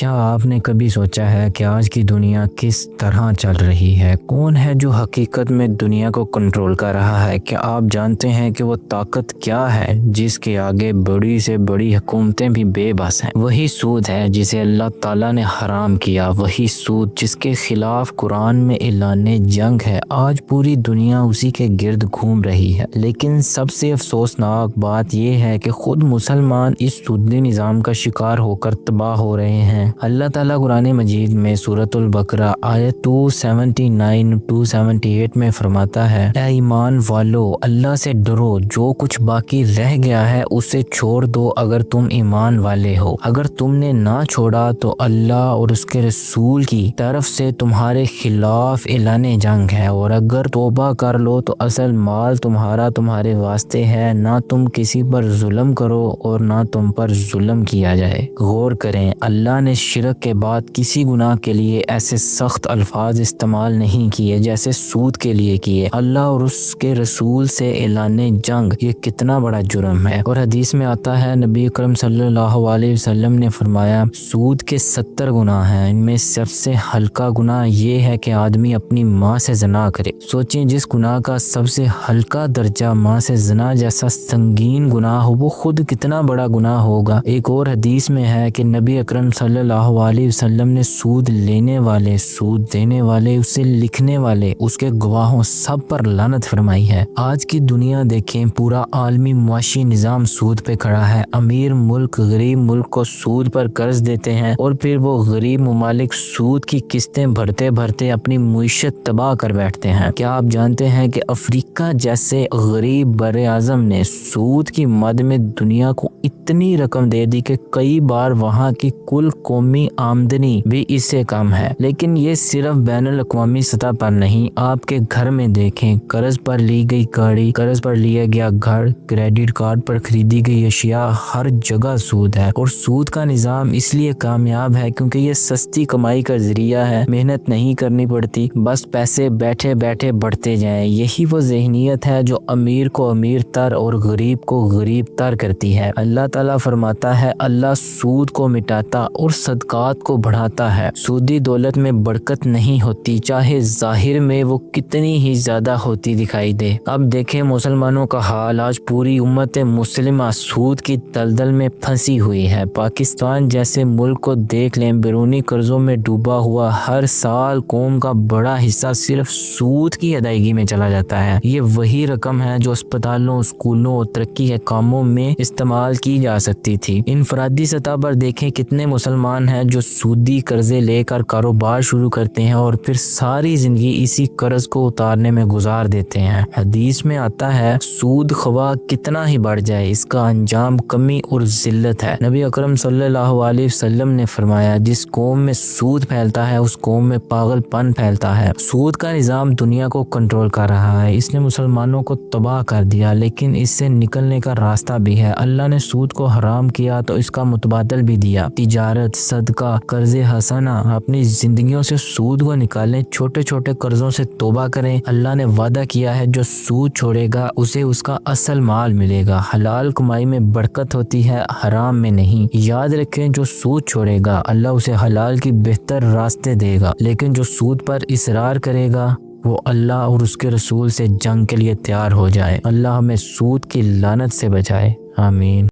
کیا آپ نے کبھی سوچا ہے کہ آج کی دنیا کس طرح چل رہی ہے؟ کون ہے جو حقیقت میں دنیا کو کنٹرول کر رہا ہے؟ کیا آپ جانتے ہیں کہ وہ طاقت کیا ہے جس کے آگے بڑی سے بڑی حکومتیں بھی بے بس ہیں؟ وہی سود ہے جسے اللہ تعالیٰ نے حرام کیا، وہی سود جس کے خلاف قرآن میں اعلان جنگ ہے۔ آج پوری دنیا اسی کے گرد گھوم رہی ہے، لیکن سب سے افسوسناک بات یہ ہے کہ خود مسلمان اس سودی نظام کا شکار ہو کر تباہ ہو رہے ہیں۔ اللہ تعالیٰ قرآن مجید میں سورۃ البقرہ آیت 278 میں فرماتا ہے، اے ایمان والو، اللہ سے ڈرو، جو کچھ باقی رہ گیا ہے اسے چھوڑ دو اگر تم ایمان والے ہو۔ اگر تم نے نہ چھوڑا تو اللہ اور اس کے رسول کی طرف سے تمہارے خلاف اعلان جنگ ہے، اور اگر توبہ کر لو تو اصل مال تمہارا تمہارے واسطے ہے، نہ تم کسی پر ظلم کرو اور نہ تم پر ظلم کیا جائے۔ غور کریں، اللہ نے شرک کے بعد کسی گناہ کے لیے ایسے سخت الفاظ استعمال نہیں کیے جیسے سود کے لیے کیے۔ اللہ اور اس کے رسول سے اعلان جنگ یہ کتنا بڑا جرم ہے۔ اور حدیث میں آتا ہے، نبی اکرم صلی اللہ علیہ وسلم نے فرمایا، سود کے 70 گناہ ہیں، ان میں سب سے ہلکا گناہ یہ ہے کہ آدمی اپنی ماں سے زنا کرے۔ سوچیں، جس گناہ کا سب سے ہلکا درجہ ماں سے زنا جیسا سنگین گناہ ہو، وہ خود کتنا بڑا گناہ ہوگا۔ ایک اور حدیث میں ہے کہ نبی اکرم صلی اللہ علیہ وسلم نے سود لینے والے، سود دینے والے، اسے لکھنے والے، اس کے گواہوں سب پر لعنت فرمائی ہے۔ آج کی دنیا دیکھیں، پورا عالمی معاشی نظام سود پہ کھڑا ہے۔ امیر ملک غریب ملک کو سود پر قرض دیتے ہیں اور پھر وہ غریب ممالک سود کی قسطیں بھرتے بھرتے اپنی معیشت تباہ کر بیٹھتے ہیں۔ کیا آپ جانتے ہیں کہ افریقہ جیسے غریب بر اعظم نے سود کی مد میں دنیا کو اتنی رقم دے دی کہ کئی بار وہاں کی کل قومی آمدنی بھی اس سے کم ہے؟ لیکن یہ صرف بین الاقوامی سطح پر نہیں، آپ کے گھر میں دیکھیں، قرض پر لی گئی گاڑی، قرض پر لیا گیا گھر، کریڈٹ کارڈ پر خریدی گئی اشیاء، ہر جگہ سود ہے۔ اور سود کا نظام اس لیے کامیاب ہے کیونکہ یہ سستی کمائی کا ذریعہ ہے، محنت نہیں کرنی پڑتی، بس پیسے بیٹھے بیٹھے بڑھتے جائیں۔ یہی وہ ذہنیت ہے جو امیر کو امیر تر اور غریب کو غریب تر کرتی ہے۔ اللہ تعالیٰ فرماتا ہے، اللہ سود کو مٹاتا اور صدقات کو بڑھاتا ہے۔ سودی دولت میں برکت نہیں ہوتی، چاہے ظاہر میں وہ کتنی ہی زیادہ ہوتی دکھائی دے۔ اب دیکھیں مسلمانوں کا حال، آج پوری امت مسلمہ سود کی دلدل میں پھنسی ہوئی ہے۔ پاکستان جیسے ملک کو دیکھ لیں، بیرونی قرضوں میں ڈوبا ہوا، ہر سال قوم کا بڑا حصہ صرف سود کی ادائیگی میں چلا جاتا ہے۔ یہ وہی رقم ہے جو اسپتالوں، اسکولوں اور ترقی کے کاموں میں استعمال کی جا سکتی تھی۔ انفرادی سطح پر دیکھیں، کتنے مسلمان ہیں جو سودی قرضے لے کر کاروبار شروع کرتے ہیں اور پھر ساری زندگی اسی قرض کو اتارنے میں گزار دیتے ہیں۔ حدیث میں آتا ہے، سود خواہ کتنا ہی بڑھ جائے، اس کا انجام کمی اور ذلت ہے۔ نبی اکرم صلی اللہ علیہ وسلم نے فرمایا، جس قوم میں سود پھیلتا ہے اس قوم میں پاگل پن پھیلتا ہے۔ سود کا نظام دنیا کو کنٹرول کر رہا ہے، اس نے مسلمانوں کو تباہ کر دیا، لیکن اس سے نکلنے کا راستہ بھی ہے۔ اللہ نے سود کو حرام کیا تو اس کا متبادل بھی دیا۔ تجارت، صدقہ، قرض حسنہ، اپنی زندگیوں سے سود کو نکالیں، چھوٹے چھوٹے قرضوں سے توبہ کریں۔ اللہ نے وعدہ کیا ہے، جو سود چھوڑے گا اسے اس کا اصل مال ملے گا۔ حلال کمائی میں برکت ہوتی ہے، حرام میں نہیں۔ یاد رکھیں، جو سود چھوڑے گا اللہ اسے حلال کی بہتر راستے دے گا، لیکن جو سود پر اصرار کرے گا وہ اللہ اور اس کے رسول سے جنگ کے لیے تیار ہو جائے۔ اللہ ہمیں سود کی لعنت سے بچائے، آمین۔